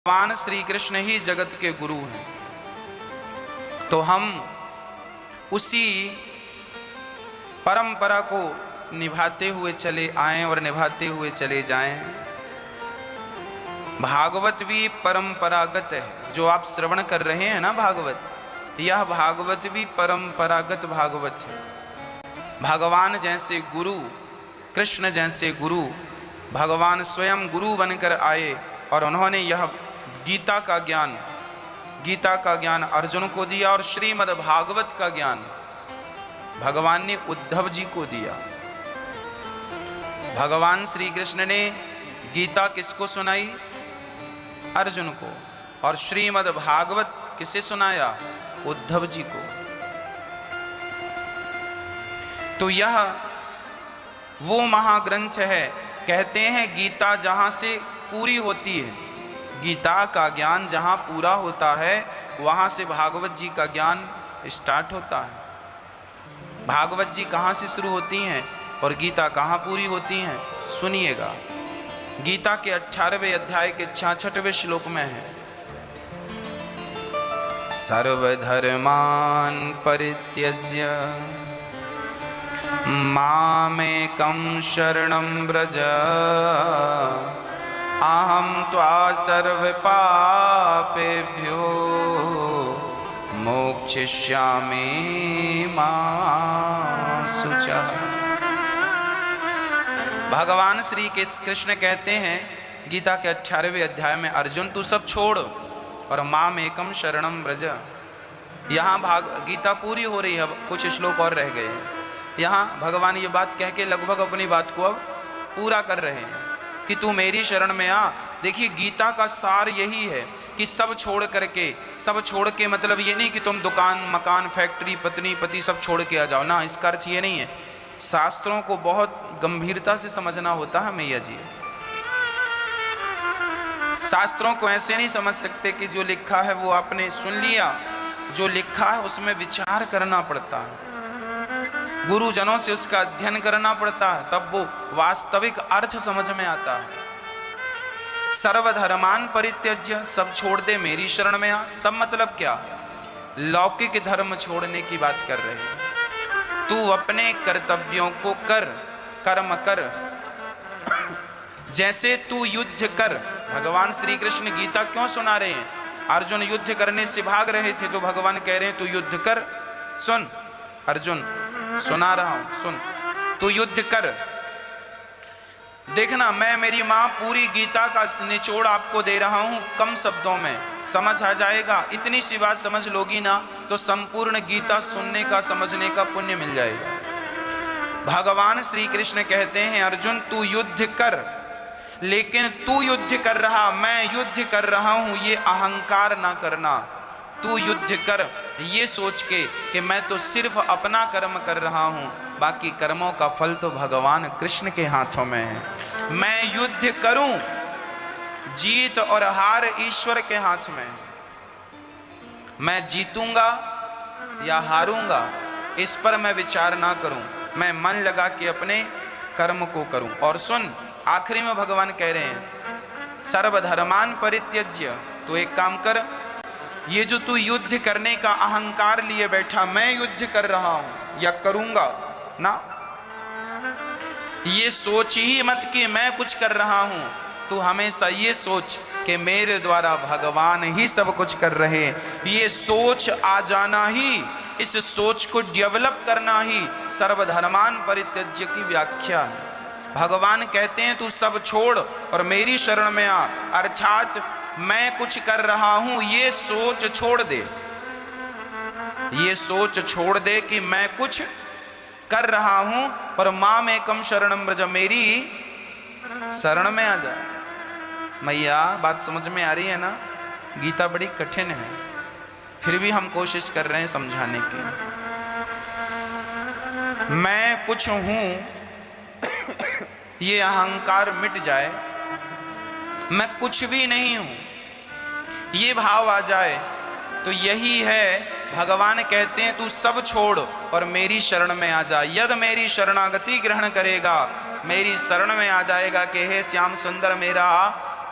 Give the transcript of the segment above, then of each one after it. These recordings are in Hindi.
भगवान श्री कृष्ण ही जगत के गुरु हैं, तो हम उसी परंपरा को निभाते हुए चले आएं और निभाते हुए चले जाएं। भागवत भी परंपरागत है, जो आप श्रवण कर रहे हैं ना भागवत, यह भागवत भी परंपरागत भागवत है। भगवान जैसे गुरु, कृष्ण जैसे गुरु, भगवान स्वयं गुरु बनकर आए और उन्होंने यह गीता का ज्ञान अर्जुन को दिया और श्रीमद् भागवत का ज्ञान भगवान ने उद्धव जी को दिया। भगवान श्री कृष्ण ने गीता किसको सुनाई? अर्जुन को। और श्रीमद् भागवत किसे सुनाया? उद्धव जी को। तो यह वो महाग्रंथ है, कहते हैं गीता जहां से पूरी होती है, गीता का ज्ञान जहां पूरा होता है वहां से भागवत जी का ज्ञान स्टार्ट होता है। भागवत जी कहां से शुरू होती हैं और गीता कहां पूरी होती हैं? सुनिएगा। गीता के 18वें अध्याय के 66वें श्लोक में है, सर्वधर्मान परित्यज्य मामेकं शरणं व्रज अहं त्वा सर्व पापेभ्यो मोक्षयिष्यामि मा शुचः। भगवान श्री कृष्ण कहते हैं गीता के 18वें अध्याय में, अर्जुन तू सब छोड़ और माम एकम शरणम व्रज। यहाँ गीता पूरी हो रही है, कुछ श्लोक और रह गए हैं। यहाँ भगवान ये बात कह के लगभग अपनी बात को अब पूरा कर रहे हैं कि तू मेरी शरण में आ। देखिए गीता का सार यही है कि सब छोड़ के मतलब ये नहीं कि तुम दुकान मकान फैक्ट्री पत्नी पति सब छोड़ के आ जाओ ना, इसका अर्थ ये नहीं है। शास्त्रों को बहुत गंभीरता से समझना होता है मैया जी। शास्त्रों को ऐसे नहीं समझ सकते कि जो लिखा है वो आपने सुन लिया, जो लिखा है उसमें विचार करना पड़ता है, गुरुजनों से उसका अध्ययन करना पड़ता है, तब वो वास्तविक अर्थ समझ में आता है। सर्वधर्मान परित्यज्य, सब छोड़ दे मेरी शरण में आ। सब मतलब क्या? लौकिक धर्म छोड़ने की बात कर रहे हैं। तू अपने कर्तव्यों को कर, कर्म कर। जैसे तू युद्ध कर। भगवान श्री कृष्ण गीता क्यों सुना रहे हैं? अर्जुन युद्ध करने से भाग रहे थे तो भगवान कह रहे हैं तू युद्ध कर। सुन अर्जुन, सुना रहा हूं, सुन, तू युद्ध कर। देखना, मैं मेरी मां पूरी गीता का निचोड़ आपको दे रहा हूं, कम शब्दों में समझ आ जाएगा। इतनी सी बात समझ लोगी ना तो संपूर्ण गीता सुनने का, समझने का पुण्य मिल जाएगा। भगवान श्री कृष्ण कहते हैं अर्जुन तू युद्ध कर, लेकिन तू युद्ध कर रहा, मैं युद्ध कर रहा हूं, ये अहंकार ना करना। तू युद्ध कर ये सोच के कि मैं तो सिर्फ अपना कर्म कर रहा हूं, बाकी कर्मों का फल तो भगवान कृष्ण के हाथों में है। मैं युद्ध करूं, जीत और हार ईश्वर के हाथ में। मैं जीतूंगा या हारूंगा इस पर मैं विचार ना करूं, मैं मन लगा के अपने कर्म को करूं। और सुन, आखिरी में भगवान कह रहे हैं सर्वधर्मान परित्यज्य, तो एक काम कर, ये जो तू युद्ध करने का अहंकार लिए बैठा, मैं युद्ध कर रहा हूं या करूंगा ना, ये सोच ही मत कि मैं कुछ कर रहा हूं। तू हमेशा ये सोच कि मेरे द्वारा भगवान ही सब कुछ कर रहे हैं। ये सोच आ जाना ही, इस सोच को डेवलप करना ही सर्वधर्मान परित्यज्य की व्याख्या है। भगवान कहते हैं तू सब छोड़ और मेरी शरण में आ, अर्थात मैं कुछ कर रहा हूं ये सोच छोड़ दे। ये सोच छोड़ दे कि मैं कुछ कर रहा हूं, पर माम एकम शरणम व्रज, मेरी शरण में आ जा। मैया बात समझ में आ रही है ना? गीता बड़ी कठिन है, फिर भी हम कोशिश कर रहे हैं समझाने की। मैं कुछ हूं ये अहंकार मिट जाए, मैं कुछ भी नहीं हूं ये भाव आ जाए, तो यही है भगवान कहते हैं तू सब छोड़ और मेरी शरण में आ जा। यद मेरी शरणागति ग्रहण करेगा, मेरी शरण में आ जाएगा कि हे श्याम सुंदर मेरा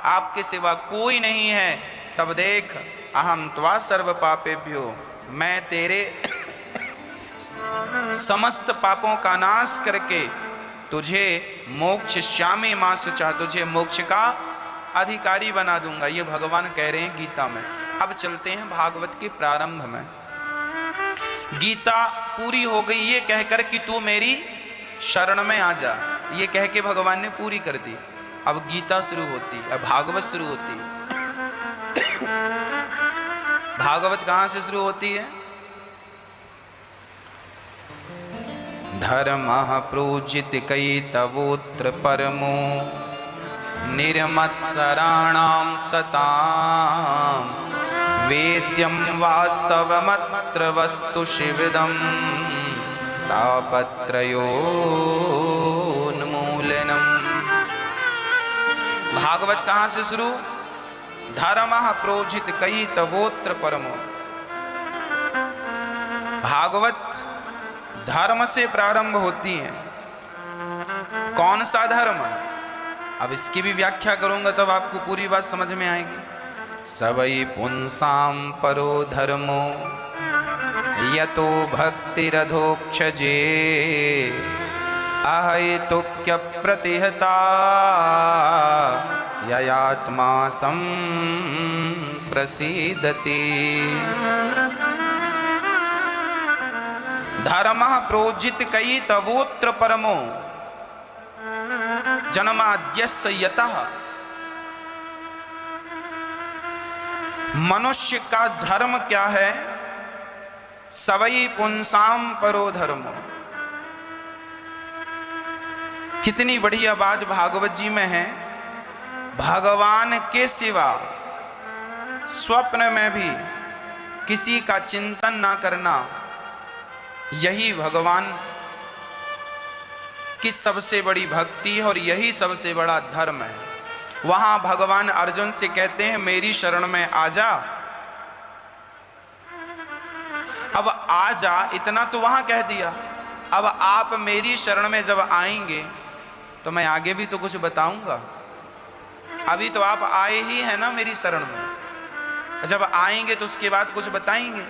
आपके सिवा कोई नहीं है, तब देख अहम त्वा सर्व पापेभ्यो, मैं तेरे समस्त पापों का नाश करके तुझे मोक्षयिष्यामि मा शुचः, तुझे मोक्ष का अधिकारी बना दूंगा। ये भगवान कह रहे हैं गीता में। अब चलते हैं भागवत के प्रारंभ में। गीता पूरी हो गई ये कहकर कि तू मेरी शरण में आ जा, ये कह के भगवान ने पूरी कर दी। अब गीता शुरू होती है, अब भागवत शुरू होती है। भागवत कहां से शुरू होती है? धर्मः प्रोजित कैतवोत्र परमो निर्मत्सराणां सतां, वेद्यं वास्तवमत्र वस्तु शिविदं तापत्रयोन्मूलनम्। भागवत कहाँ से शुरू? धर्मः प्रोजित कैतवोत्र परमो। भागवत धर्म से प्रारंभ होती है। कौन सा धर्म? अब इसकी भी व्याख्या करूंगा तब आपको पूरी बात समझ में आएगी। सवै पुंसां परो धर्मो यतो भक्तिरधोक्षजे, अहैतुक्य प्रतिहता ययात्मा संप्रसीदति। धर्मः प्रोजित कैतवोत्र परमो जन्माद्यस्य यतः। मनुष्य का धर्म क्या है? सवै पुंसां परो धर्मो। कितनी बढ़िया बात भागवत जी में है। भगवान के सिवा स्वप्न में भी किसी का चिंतन ना करना, यही भगवान की सबसे बड़ी भक्ति है और यही सबसे बड़ा धर्म है। वहां भगवान अर्जुन से कहते हैं मेरी शरण में आ जा। अब आ जा इतना तो वहां कह दिया, अब आप मेरी शरण में जब आएंगे तो मैं आगे भी तो कुछ बताऊंगा। अभी तो आप आए ही हैं ना मेरी शरण में, जब आएंगे तो उसके बाद कुछ बताएंगे।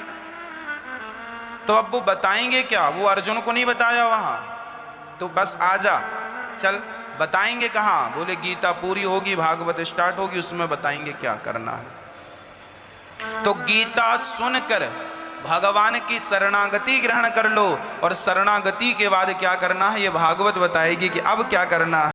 तो अब वो बताएंगे क्या? वो अर्जुन को नहीं बताया वहां, तो बस आ जा चल। बताएंगे कहाँ? बोले गीता पूरी होगी, भागवत स्टार्ट होगी, उसमें बताएंगे क्या करना है। तो गीता सुनकर भगवान की शरणागति ग्रहण कर लो, और शरणागति के बाद क्या करना है ये भागवत बताएगी कि अब क्या करना है।